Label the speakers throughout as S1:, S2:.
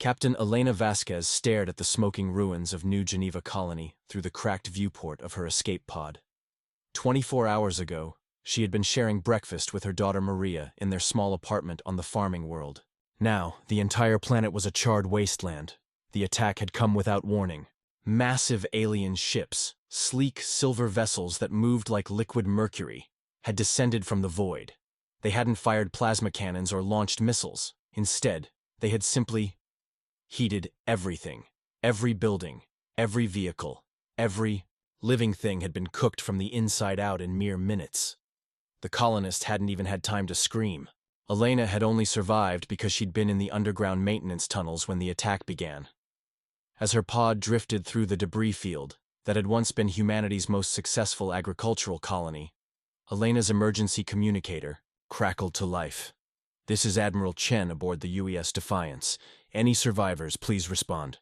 S1: Captain Elena Vasquez stared at the smoking ruins of New Geneva Colony through the cracked viewport of her escape pod. 24 hours ago, she had been sharing breakfast with her daughter Maria in their small apartment on the farming world. Now, the entire planet was a charred wasteland. The attack had come without warning. Massive alien ships, sleek silver vessels that moved like liquid mercury, had descended from the void. They hadn't fired plasma cannons or launched missiles. Instead, they had simply heated everything. Every building, every vehicle, every living thing had been cooked from the inside out in mere minutes. The colonists hadn't even had time to scream. Elena had only survived because she'd been in the underground maintenance tunnels when the attack began. As her pod drifted through the debris field that had once been humanity's most successful agricultural colony, Elena's emergency communicator crackled to life. "This is Admiral Chen aboard the UES Defiance. Any survivors, please respond."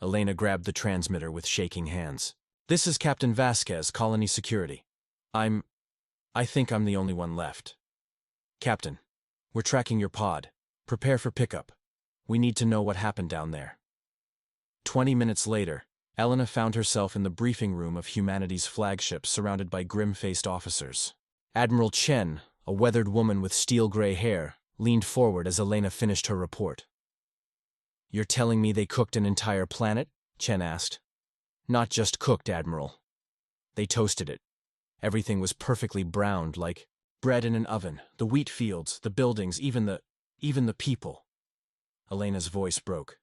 S1: Elena grabbed the transmitter with shaking hands. "This is Captain Vasquez, Colony Security. I think I'm the only one left. Captain, we're tracking your pod. Prepare for pickup. We need to know what happened down there." 20 minutes later, Elena found herself in the briefing room of humanity's flagship surrounded by grim-faced officers. Admiral Chen, a weathered woman with steel-gray hair, leaned forward as Elena finished her report. "You're telling me they cooked an entire planet?" Chen asked. "Not just cooked, Admiral. They toasted it. Everything was perfectly browned, like bread in an oven. The wheat fields, the buildings, even the people." Elena's voice broke.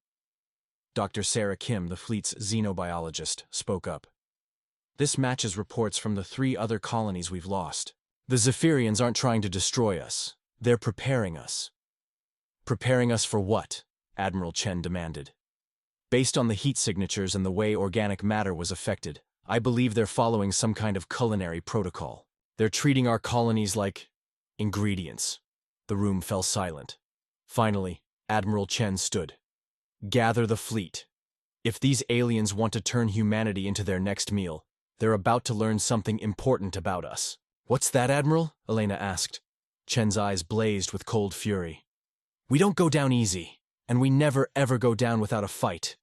S1: Dr. Sarah Kim, the fleet's xenobiologist, spoke up. "This matches reports from the 3 other colonies we've lost. The Zephyrians aren't trying to destroy us. They're preparing us." "Preparing us for what?" Admiral Chen demanded. "Based on the heat signatures and the way organic matter was affected, I believe they're following some kind of culinary protocol. They're treating our colonies like ingredients." The room fell silent. Finally, Admiral Chen stood. "Gather the fleet. If these aliens want to turn humanity into their next meal, they're about to learn something important about us." "What's that, Admiral?" Elena asked. Chen's eyes blazed with cold fury. "We don't go down easy, and we never ever go down without a fight."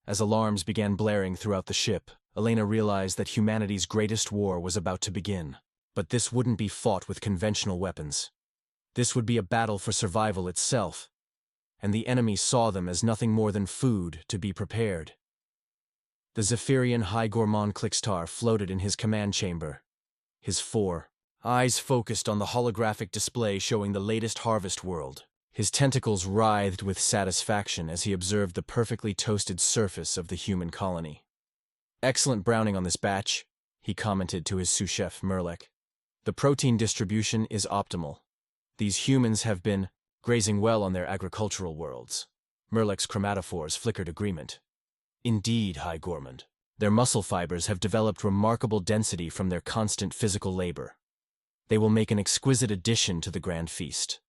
S1: As alarms began blaring throughout the ship, Elena realized that humanity's greatest war was about to begin. But this wouldn't be fought with conventional weapons. This would be a battle for survival itself, and the enemy saw them as nothing more than food to be prepared. The Zephyrian High Gourmand Clickstar floated in his command chamber, his 4 eyes focused on the holographic display showing the latest harvest world. His tentacles writhed with satisfaction as he observed the perfectly toasted surface of the human colony. "Excellent browning on this batch," he commented to his sous-chef Merlek. "The protein distribution is optimal. These humans have been grazing well on their agricultural worlds." Merlek's chromatophores flickered agreement. "Indeed, High Gourmand. Their muscle fibers have developed remarkable density from their constant physical labor. They will make an exquisite addition to the grand feast."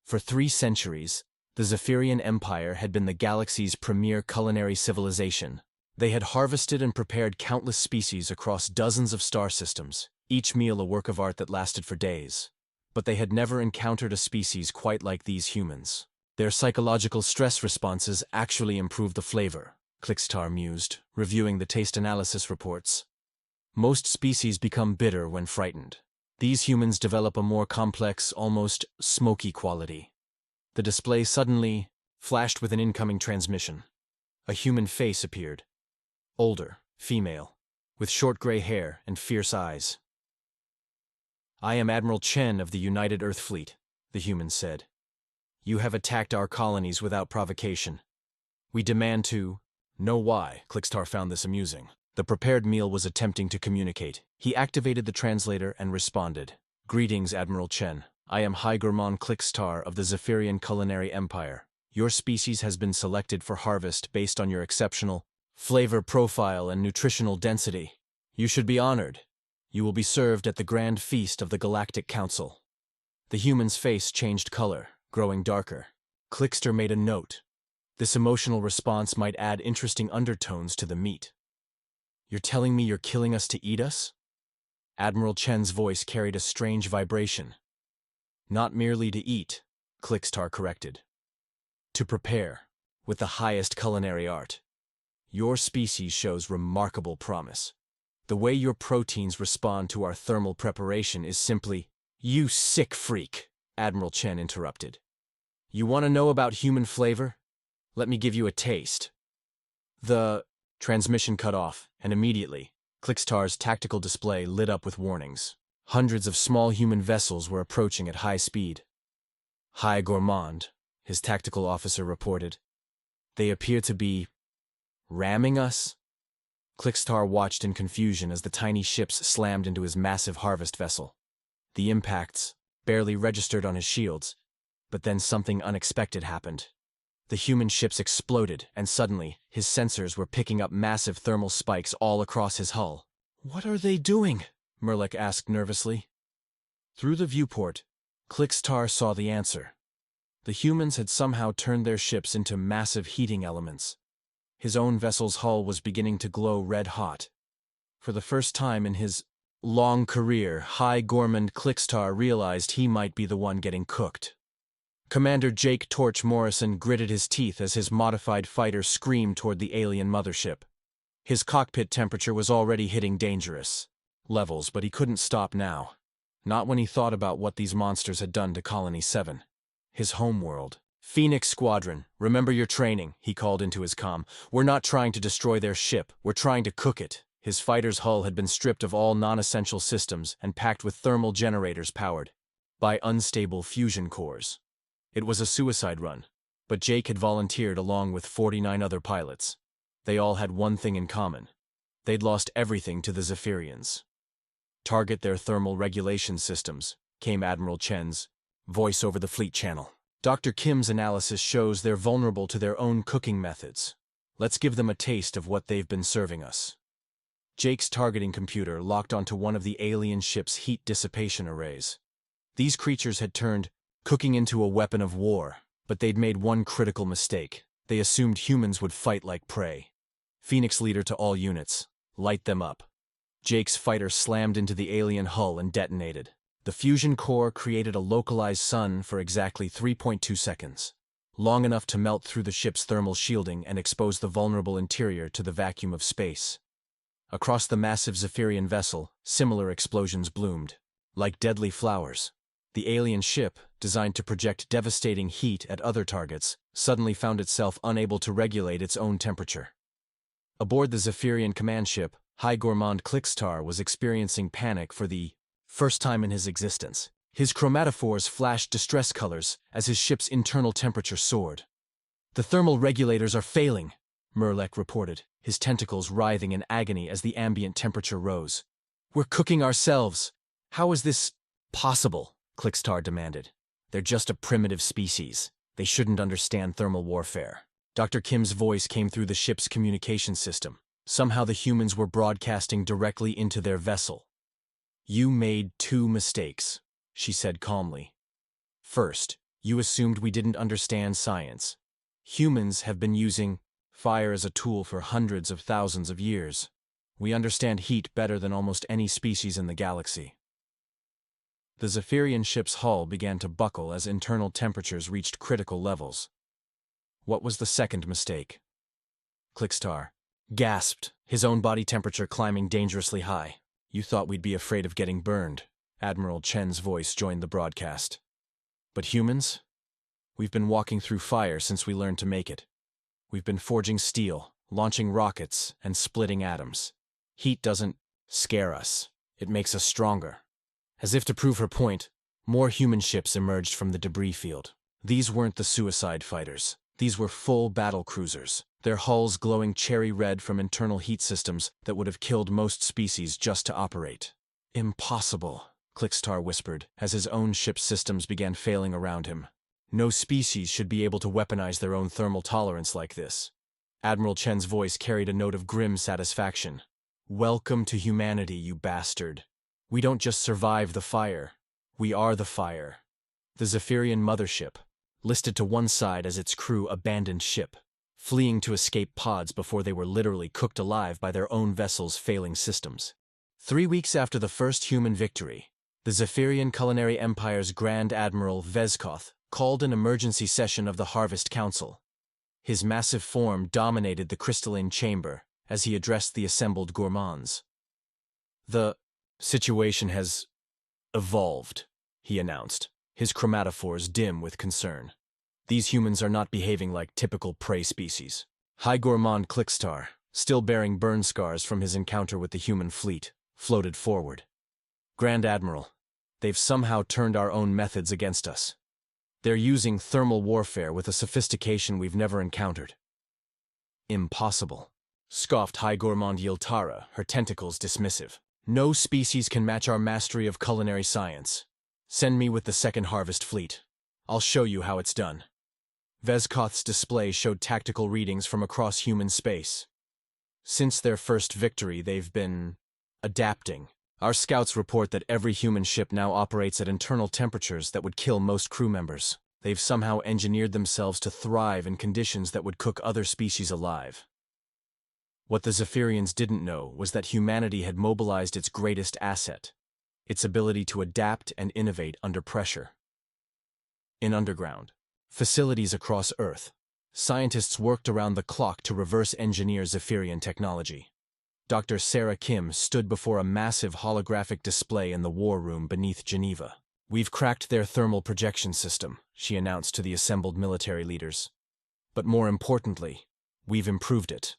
S1: For 3 centuries, the Zephyrian Empire had been the galaxy's premier culinary civilization. They had harvested and prepared countless species across dozens of star systems, each meal a work of art that lasted for days. But they had never encountered a species quite like these humans. "Their psychological stress responses actually improve the flavor," Clickstar mused, reviewing the taste analysis reports. "Most species become bitter when frightened. These humans develop a more complex, almost smoky quality." The display suddenly flashed with an incoming transmission. A human face appeared. Older, female, with short gray hair and fierce eyes. "I am Admiral Chen of the United Earth Fleet," the human said. "You have attacked our colonies without provocation. We demand to know why." Clickstar found this amusing. The prepared meal was attempting to communicate. He activated the translator and responded. "Greetings, Admiral Chen. I am High Gourmand Clickstar of the Zephyrian Culinary Empire. Your species has been selected for harvest based on your exceptional flavor profile and nutritional density. You should be honored. You will be served at the grand feast of the Galactic Council." The human's face changed color, growing darker. Clickster made a note. This emotional response might add interesting undertones to the meat. "You're telling me you're killing us to eat us?" Admiral Chen's voice carried a strange vibration. "Not merely to eat," Clickstar corrected. "To prepare. with the highest culinary art. Your species shows remarkable promise. The way your proteins respond to our thermal preparation is simply— You sick freak, Admiral Chen interrupted. You want to know about human flavor? Let me give you a taste. The transmission cut off, and immediately, Clickstar's tactical display lit up with warnings. Hundreds of small human vessels were approaching at high speed. High Gourmand, his tactical officer reported. They appear to be ramming us? Clickstar watched in confusion as the tiny ships slammed into his massive harvest vessel. The impacts barely registered on his shields, but then something unexpected happened. The human ships exploded, and suddenly, his sensors were picking up massive thermal spikes all across his hull. What are they doing? Merlek asked nervously. Through the viewport, Clickstar saw the answer. The humans had somehow turned their ships into massive heating elements. His own vessel's hull was beginning to glow red-hot. For the first time in his long career, High Gourmand Clickstar realized he might be the one getting cooked. Commander Jake Torch Morrison gritted his teeth as his modified fighter screamed toward the alien mothership. His cockpit temperature was already hitting dangerous levels, but he couldn't stop now. Not when he thought about what these monsters had done to Colony 7. His homeworld. Phoenix Squadron, remember your training, he called into his comm. We're not trying to destroy their ship, we're trying to cook it. His fighter's hull had been stripped of all non-essential systems and packed with thermal generators powered by unstable fusion cores. It was a suicide run, but Jake had volunteered along with 49 other pilots. They all had one thing in common. They'd lost everything to the Zephyrians. Target their thermal regulation systems, came Admiral Chen's voice over the fleet channel. Dr. Kim's analysis shows they're vulnerable to their own cooking methods. Let's give them a taste of what they've been serving us. Jake's targeting computer locked onto one of the alien ship's heat dissipation arrays. These creatures had turned cooking into a weapon of war, but they'd made one critical mistake. They assumed humans would fight like prey. Phoenix leader to all units, light them up. Jake's fighter slammed into the alien hull and detonated. The fusion core created a localized sun for exactly 3.2 seconds, long enough to melt through the ship's thermal shielding and expose the vulnerable interior to the vacuum of space. Across the massive Zephyrian vessel, similar explosions bloomed, like deadly flowers. The alien ship, designed to project devastating heat at other targets, suddenly found itself unable to regulate its own temperature. Aboard the Zephyrian command ship, High Gourmand Clickstar was experiencing panic for the first time in his existence. His chromatophores flashed distress colors as his ship's internal temperature soared. The thermal regulators are failing, Merlek reported, his tentacles writhing in agony as the ambient temperature rose. We're cooking ourselves. How is this possible? Clickstar demanded. They're just a primitive species. They shouldn't understand thermal warfare. Dr. Kim's voice came through the ship's communication system. Somehow the humans were broadcasting directly into their vessel. You made two mistakes, she said calmly. First, you assumed we didn't understand science. Humans have been using fire as a tool for hundreds of thousands of years. We understand heat better than almost any species in the galaxy. The Zephyrian ship's hull began to buckle as internal temperatures reached critical levels. What was the second mistake? Clickstar gasped, his own body temperature climbing dangerously high. You thought we'd be afraid of getting burned. Admiral Chen's voice joined the broadcast. But humans? We've been walking through fire since we learned to make it. We've been forging steel, launching rockets, and splitting atoms. Heat doesn't scare us. It makes us stronger. As if to prove her point, more human ships emerged from the debris field. These weren't the suicide fighters. These were full battle cruisers, their hulls glowing cherry red from internal heat systems that would have killed most species just to operate. Impossible, Clickstar whispered, as his own ship's systems began failing around him. No species should be able to weaponize their own thermal tolerance like this. Admiral Chen's voice carried a note of grim satisfaction. Welcome to humanity, you bastard. We don't just survive the fire. We are the fire. The Zephyrian mothership, listed to one side as its crew abandoned ship, fleeing to escape pods before they were literally cooked alive by their own vessel's failing systems. 3 weeks after the first human victory, the Zephyrian Culinary Empire's Grand Admiral Vezkoth called an emergency session of the Harvest Council. His massive form dominated the crystalline chamber as he addressed the assembled gourmands. "The situation has evolved," he announced, his chromatophores dim with concern. "These humans are not behaving like typical prey species." High Gourmand Clickstar, still bearing burn scars from his encounter with the human fleet, floated forward. "Grand Admiral, they've somehow turned our own methods against us. They're using thermal warfare with a sophistication we've never encountered." "Impossible," scoffed High Gourmand Yiltara, her tentacles dismissive. "No species can match our mastery of culinary science. Send me with the Second Harvest Fleet. I'll show you how it's done." Vezkoth's display showed tactical readings from across human space. Since their first victory, they've been adapting. Our scouts report that every human ship now operates at internal temperatures that would kill most crew members. They've somehow engineered themselves to thrive in conditions that would cook other species alive. What the Zephyrians didn't know was that humanity had mobilized its greatest asset, its ability to adapt and innovate under pressure. In underground facilities across Earth, scientists worked around the clock to reverse engineer Zephyrian technology. Dr. Sarah Kim stood before a massive holographic display in the war room beneath Geneva. "We've cracked their thermal projection system," she announced to the assembled military leaders. "But more importantly, we've improved it."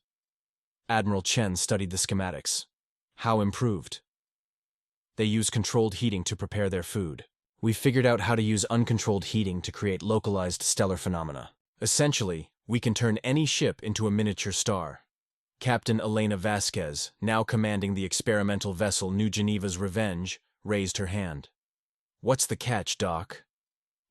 S1: Admiral Chen studied the schematics. "How improved?" "They use controlled heating to prepare their food. We figured out how to use uncontrolled heating to create localized stellar phenomena. Essentially, we can turn any ship into a miniature star." Captain Elena Vasquez, now commanding the experimental vessel New Geneva's Revenge, raised her hand. "What's the catch, Doc?"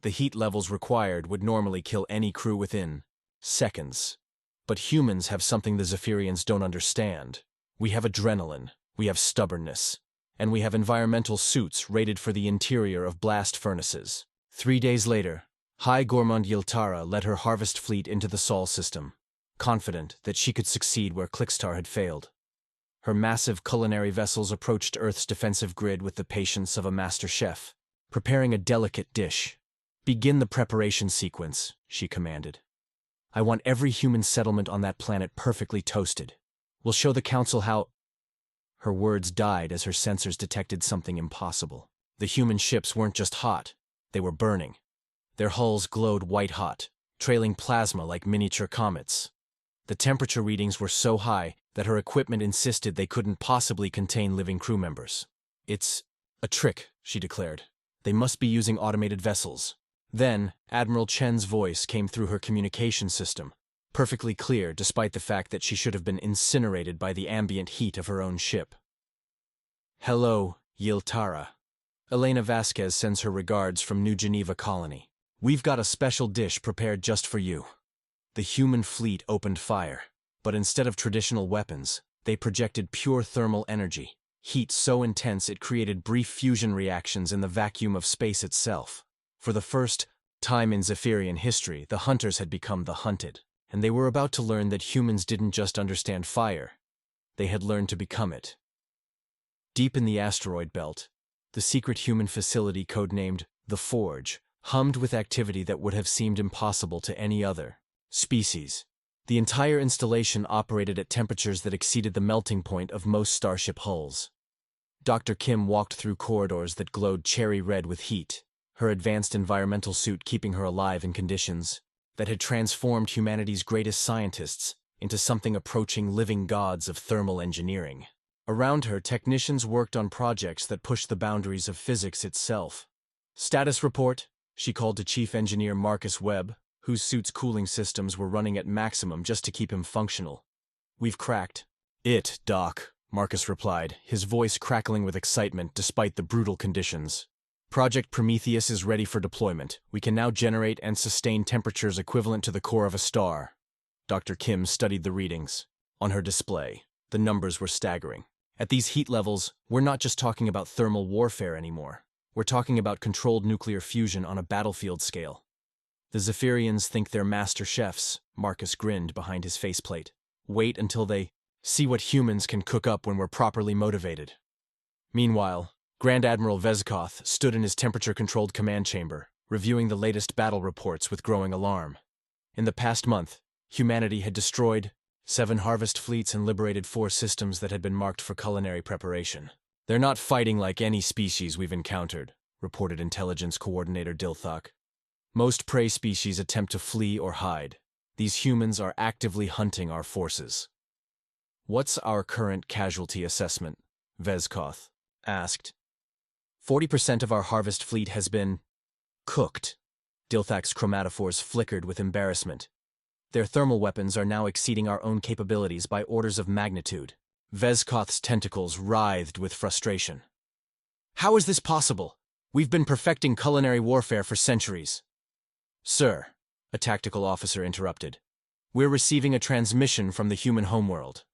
S1: "The heat levels required would normally kill any crew within seconds. But humans have something the Zephyrians don't understand. We have adrenaline, we have stubbornness, and we have environmental suits rated for the interior of blast furnaces." 3 days later, High Gourmand Yiltara led her harvest fleet into the Sol system, confident that she could succeed where Clickstar had failed. Her massive culinary vessels approached Earth's defensive grid with the patience of a master chef, preparing a delicate dish. "Begin the preparation sequence," she commanded. "I want every human settlement on that planet perfectly toasted. We'll show the Council how—" Her words died as her sensors detected something impossible. The human ships weren't just hot, they were burning. Their hulls glowed white-hot, trailing plasma like miniature comets. The temperature readings were so high that her equipment insisted they couldn't possibly contain living crew members. "It's a trick," she declared. "They must be using automated vessels." Then, Admiral Chen's voice came through her communication system, perfectly clear despite the fact that she should have been incinerated by the ambient heat of her own ship. "Hello, Yiltara. Elena Vasquez sends her regards from New Geneva Colony. We've got a special dish prepared just for you." The human fleet opened fire, but instead of traditional weapons, they projected pure thermal energy, heat so intense it created brief fusion reactions in the vacuum of space itself. For the first time in Zephyrian history, the hunters had become the hunted, and they were about to learn that humans didn't just understand fire, they had learned to become it. Deep in the asteroid belt, the secret human facility codenamed The Forge hummed with activity that would have seemed impossible to any other species. The entire installation operated at temperatures that exceeded the melting point of most starship hulls. Dr. Kim walked through corridors that glowed cherry red with heat, her advanced environmental suit keeping her alive in conditions that had transformed humanity's greatest scientists into something approaching living gods of thermal engineering. Around her, technicians worked on projects that pushed the boundaries of physics itself. "Status report," she called to Chief Engineer Marcus Webb, whose suit's cooling systems were running at maximum just to keep him functional. "We've cracked it, Doc," Marcus replied, his voice crackling with excitement despite the brutal conditions. "Project Prometheus is ready for deployment. We can now generate and sustain temperatures equivalent to the core of a star." Dr. Kim studied the readings. On her display, the numbers were staggering. At these heat levels, we're not just talking about thermal warfare anymore. We're talking about controlled nuclear fusion on a battlefield scale. "The Zephyrians think they're master chefs," Marcus grinned behind his faceplate. "Wait until they see what humans can cook up when we're properly motivated." Meanwhile, Grand Admiral Vezkoth stood in his temperature-controlled command chamber, reviewing the latest battle reports with growing alarm. In the past month, Humanity had destroyed 7 harvest fleets and liberated 4 systems that had been marked for culinary preparation. "They're not fighting like any species we've encountered," reported Intelligence Coordinator Dilthok. "Most prey species attempt to flee or hide. These humans are actively hunting our forces." "What's our current casualty assessment?" Vezkoth asked. 40% of our harvest fleet has been cooked." Dilthak's chromatophores flickered with embarrassment. "Their thermal weapons are now exceeding our own capabilities by orders of magnitude." Vezkoth's tentacles writhed with frustration. "How is this possible? We've been perfecting culinary warfare for centuries." "Sir," a tactical officer interrupted, "we're receiving a transmission from the human homeworld."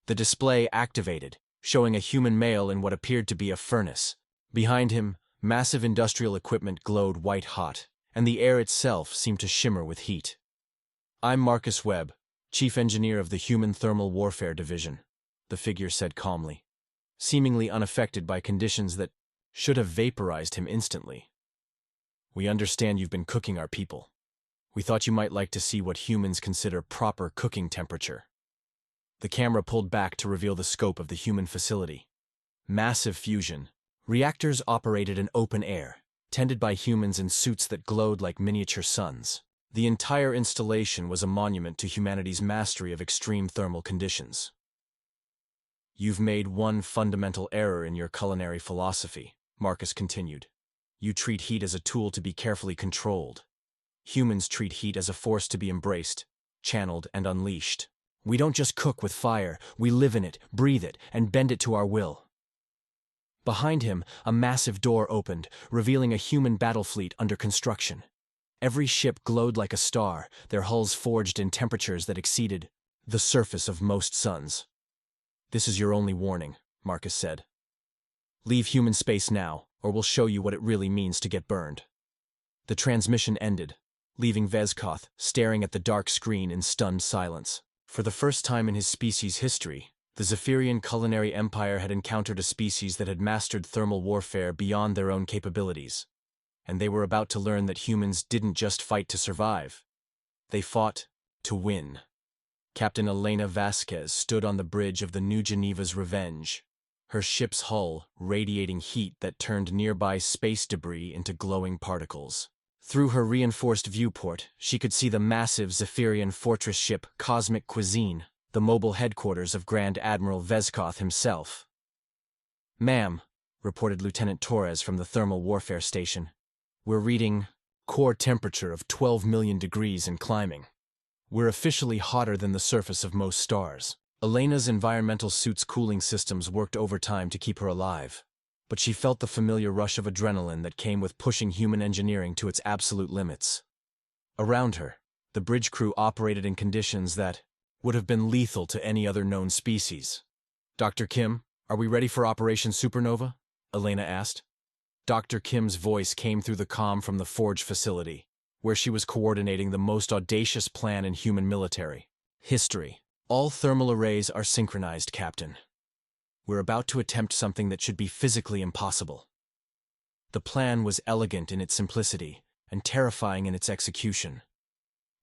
S1: The display activated, showing a human male in what appeared to be a furnace. Behind him, massive industrial equipment glowed white-hot, and the air itself seemed to shimmer with heat. "I'm Marcus Webb, Chief Engineer of the Human Thermal Warfare Division," the figure said calmly, seemingly unaffected by conditions that should have vaporized him instantly. "We understand you've been cooking our people. We thought you might like to see what humans consider proper cooking temperature." The camera pulled back to reveal the scope of the human facility. Massive fusion. Reactors operated in open air, tended by humans in suits that glowed like miniature suns. The entire installation was a monument to humanity's mastery of extreme thermal conditions. "You've made one fundamental error in your culinary philosophy," Marcus continued. "You treat heat as a tool to be carefully controlled. Humans treat heat as a force to be embraced, channeled, and unleashed. We don't just cook with fire, we live in it, breathe it, and bend it to our will." Behind him, a massive door opened, revealing a human battle fleet under construction. Every ship glowed like a star, their hulls forged in temperatures that exceeded the surface of most suns. "This is your only warning," Marcus said. "Leave human space now, or we'll show you what it really means to get burned." The transmission ended, leaving Vezkoth staring at the dark screen in stunned silence. For the first time in his species' history, the Zephyrian culinary empire had encountered a species that had mastered thermal warfare beyond their own capabilities, and they were about to learn that humans didn't just fight to survive. They fought to win. Captain Elena Vasquez stood on the bridge of the New Geneva's Revenge, her ship's hull radiating heat that turned nearby space debris into glowing particles. Through her reinforced viewport, she could see the massive Zephyrian fortress ship Cosmic Cuisine, the mobile headquarters of Grand Admiral Vezkoth himself. "Ma'am," reported Lieutenant Torres from the thermal warfare station, "we're reading core temperature of 12 million degrees and climbing. We're officially hotter than the surface of most stars." Elena's environmental suit's cooling systems worked overtime to keep her alive, but she felt the familiar rush of adrenaline that came with pushing human engineering to its absolute limits. Around her, the bridge crew operated in conditions that would have been lethal to any other known species. "Dr. Kim, are we ready for Operation Supernova?" Elena asked. Dr. Kim's voice came through the comm from the Forge facility, where she was coordinating the most audacious plan in human military history. "All thermal arrays are synchronized, Captain. We're about to attempt something that should be physically impossible." The plan was elegant in its simplicity and terrifying in its execution.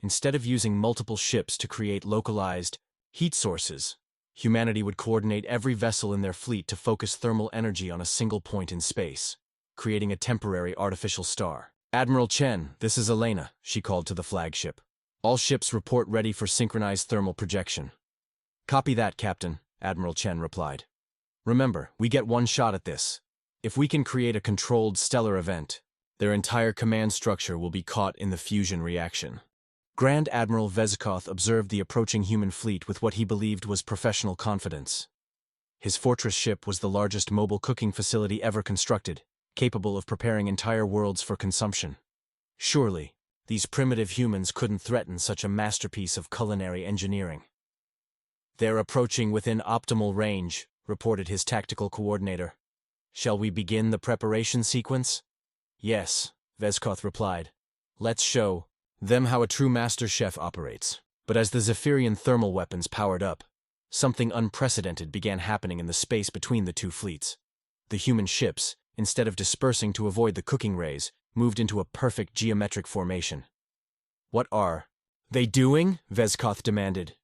S1: Instead of using multiple ships to create localized heat sources, humanity would coordinate every vessel in their fleet to focus thermal energy on a single point in space, creating a temporary artificial star. "Admiral Chen, this is Elena," she called to the flagship. "All ships report ready for synchronized thermal projection." "Copy that, Captain," Admiral Chen replied. "Remember, we get one shot at this. If we can create a controlled stellar event, their entire command structure will be caught in the fusion reaction." Grand Admiral Vezkoth observed the approaching human fleet with what he believed was professional confidence. His fortress ship was the largest mobile cooking facility ever constructed, capable of preparing entire worlds for consumption. Surely, these primitive humans couldn't threaten such a masterpiece of culinary engineering. "They're approaching within optimal range," reported his tactical coordinator. "Shall we begin the preparation sequence?" "Yes," Vezkoth replied. "Let's show them how a true master chef operates." But as the Zephyrian thermal weapons powered up, something unprecedented began happening in the space between the two fleets. The human ships, instead of dispersing to avoid the cooking rays, moved into a perfect geometric formation. "What are They doing? Vezkoth demanded.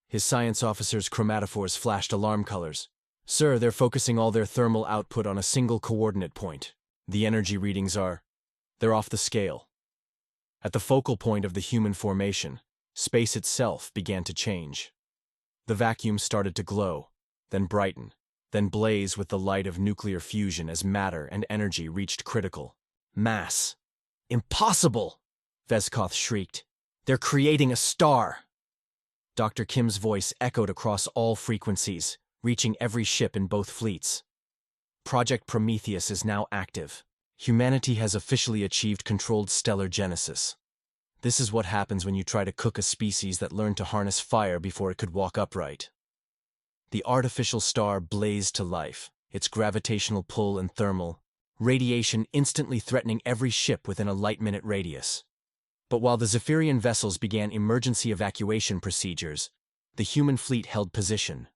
S1: His science officer's chromatophores flashed alarm colors. Sir, they're focusing all their thermal output on a single coordinate point. The energy readings they're off the scale. At the focal point of the human formation, space itself began to change. The vacuum started to glow, then brighten, then blaze with the light of nuclear fusion as matter and energy reached critical mass. Impossible! Vezkoth shrieked. They're creating a star! Dr. Kim's voice echoed across all frequencies, reaching every ship in both fleets. Project Prometheus is now active. Humanity has officially achieved controlled stellar genesis. This is what happens when you try to cook a species that learned to harness fire before it could walk upright. The artificial star blazed to life, its gravitational pull and thermal radiation instantly threatening every ship within a light-minute radius. But while the Zephyrian vessels began emergency evacuation procedures, the human fleet held position,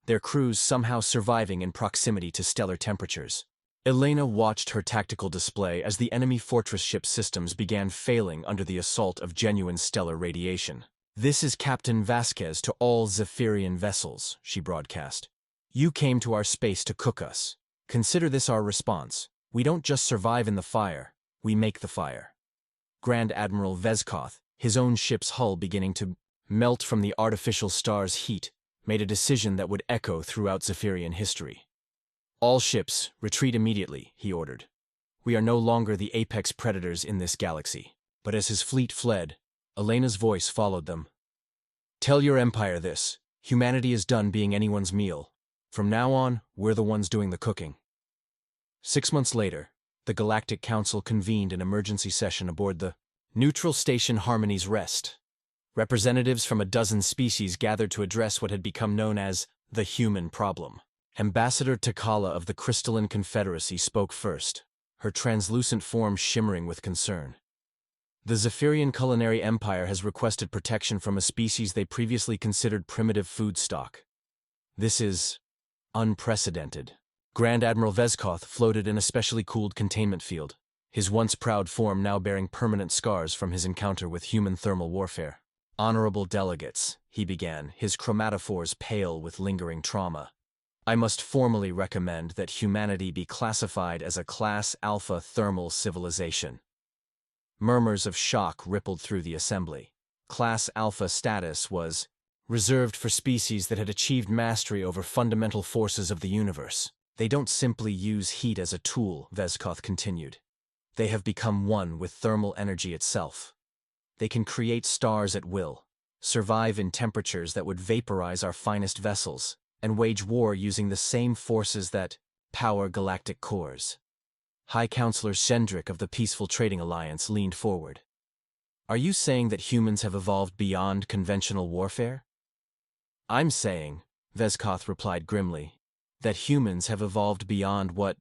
S1: their crews somehow surviving in proximity to stellar temperatures. Elena watched her tactical display as the enemy fortress ship systems began failing under the assault of genuine stellar radiation. This is Captain Vasquez to all Zephyrian vessels, she broadcast. You came to our space to cook us. Consider this our response. We don't just survive in the fire, we make the fire. Grand Admiral Vezkoth, his own ship's hull beginning to melt from the artificial star's heat, made a decision that would echo throughout Zephyrian history. All ships, retreat immediately, he ordered. We are no longer the apex predators in this galaxy. But as his fleet fled, Elena's voice followed them. Tell your empire this. Humanity is done being anyone's meal. From now on, we're the ones doing the cooking. 6 months later, the Galactic Council convened an emergency session aboard the neutral station Harmony's Rest. Representatives from a dozen species gathered to address what had become known as the human problem. Ambassador Takala of the Crystalline Confederacy spoke first, her translucent form shimmering with concern. The Zephyrian Culinary Empire has requested protection from a species they previously considered primitive food stock. This is unprecedented. Grand Admiral Vezkoth floated in a specially cooled containment field, his once proud form now bearing permanent scars from his encounter with human thermal warfare. Honorable delegates, he began, his chromatophores pale with lingering trauma. I must formally recommend that humanity be classified as a Class Alpha thermal civilization. Murmurs of shock rippled through the assembly. Class Alpha status was reserved for species that had achieved mastery over fundamental forces of the universe. They don't simply use heat as a tool, Vezkoth continued. They have become one with thermal energy itself. They can create stars at will, survive in temperatures that would vaporize our finest vessels, and wage war using the same forces that power galactic cores. High Counselor Shendrik of the Peaceful Trading Alliance leaned forward. Are you saying that humans have evolved beyond conventional warfare? I'm saying, Vezkoth replied grimly, that humans have evolved beyond what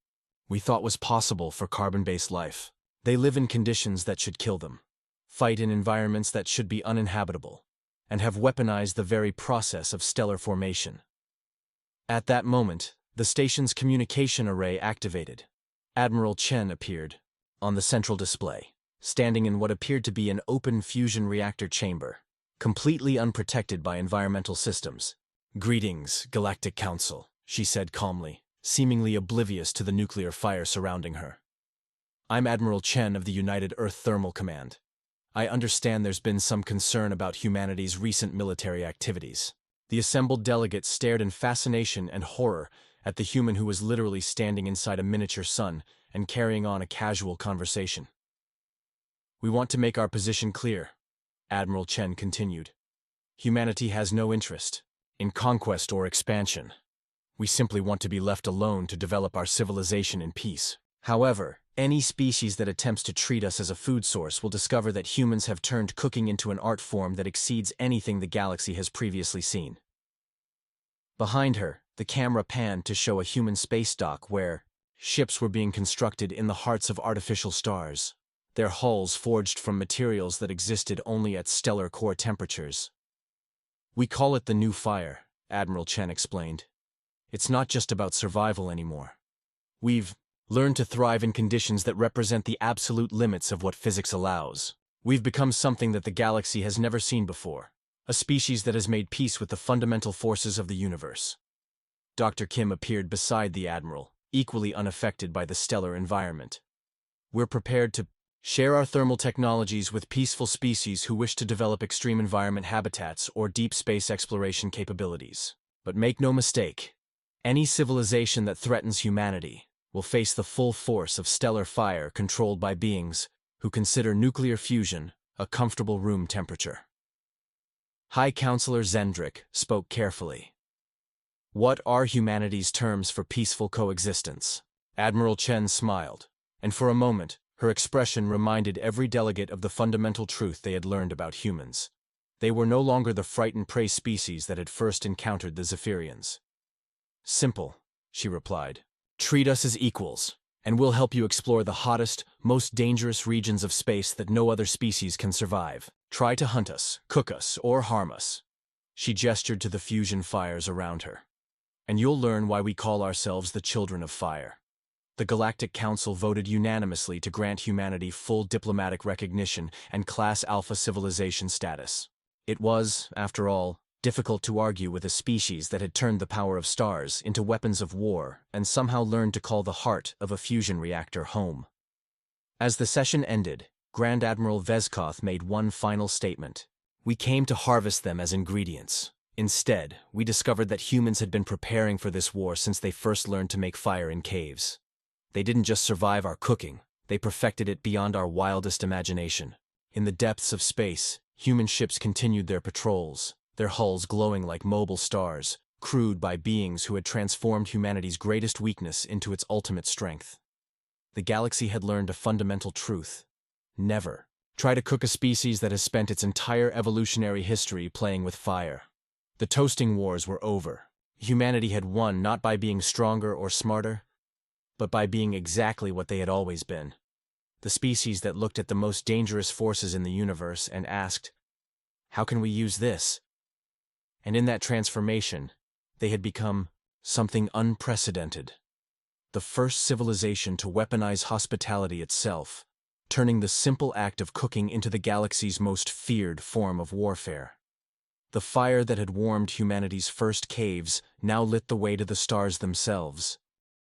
S1: we thought was possible for carbon-based life. They live in conditions that should kill them, fight in environments that should be uninhabitable, and have weaponized the very process of stellar formation. At that moment, the station's communication array activated. Admiral Chen appeared, on the central display, standing in what appeared to be an open fusion reactor chamber, completely unprotected by environmental systems. Greetings, Galactic Council, she said calmly, seemingly oblivious to the nuclear fire surrounding her. I'm Admiral Chen of the United Earth Thermal Command. I understand there's been some concern about humanity's recent military activities. The assembled delegates stared in fascination and horror at the human who was literally standing inside a miniature sun and carrying on a casual conversation. We want to make our position clear, Admiral Chen continued. Humanity has no interest in conquest or expansion. We simply want to be left alone to develop our civilization in peace. However, any species that attempts to treat us as a food source will discover that humans have turned cooking into an art form that exceeds anything the galaxy has previously seen. Behind her, the camera panned to show a human space dock where ships were being constructed in the hearts of artificial stars, their hulls forged from materials that existed only at stellar core temperatures. We call it the new fire, Admiral Chen explained. It's not just about survival anymore. We've learned to thrive in conditions that represent the absolute limits of what physics allows. We've become something that the galaxy has never seen before, a species that has made peace with the fundamental forces of the universe. Dr. Kim appeared beside the Admiral, equally unaffected by the stellar environment. We're prepared to share our thermal technologies with peaceful species who wish to develop extreme environment habitats or deep space exploration capabilities. But make no mistake, any civilization that threatens humanity will face the full force of stellar fire controlled by beings who consider nuclear fusion a comfortable room temperature. High Counselor Zendrick spoke carefully. What are humanity's terms for peaceful coexistence? Admiral Chen smiled, and for a moment, her expression reminded every delegate of the fundamental truth they had learned about humans. They were no longer the frightened prey species that had first encountered the Zephyrians. Simple, she replied. Treat us as equals, and we'll help you explore the hottest, most dangerous regions of space that no other species can survive. Try to hunt us, cook us, or harm us. She gestured to the fusion fires around her. And you'll learn why we call ourselves the Children of Fire. The Galactic Council voted unanimously to grant humanity full diplomatic recognition and Class Alpha civilization status. It was, after all, difficult to argue with a species that had turned the power of stars into weapons of war and somehow learned to call the heart of a fusion reactor home. As the session ended, Grand Admiral Vezkoth made one final statement. We came to harvest them as ingredients. Instead, we discovered that humans had been preparing for this war since they first learned to make fire in caves. They didn't just survive our cooking, they perfected it beyond our wildest imagination. In the depths of space, human ships continued their patrols, their hulls glowing like mobile stars, crewed by beings who had transformed humanity's greatest weakness into its ultimate strength. The galaxy had learned a fundamental truth. Never try to cook a species that has spent its entire evolutionary history playing with fire. The toasting wars were over. Humanity had won not by being stronger or smarter, but by being exactly what they had always been. The species that looked at the most dangerous forces in the universe and asked, how can we use this? And in that transformation, they had become something unprecedented. The first civilization to weaponize hospitality itself, turning the simple act of cooking into the galaxy's most feared form of warfare. The fire that had warmed humanity's first caves now lit the way to the stars themselves,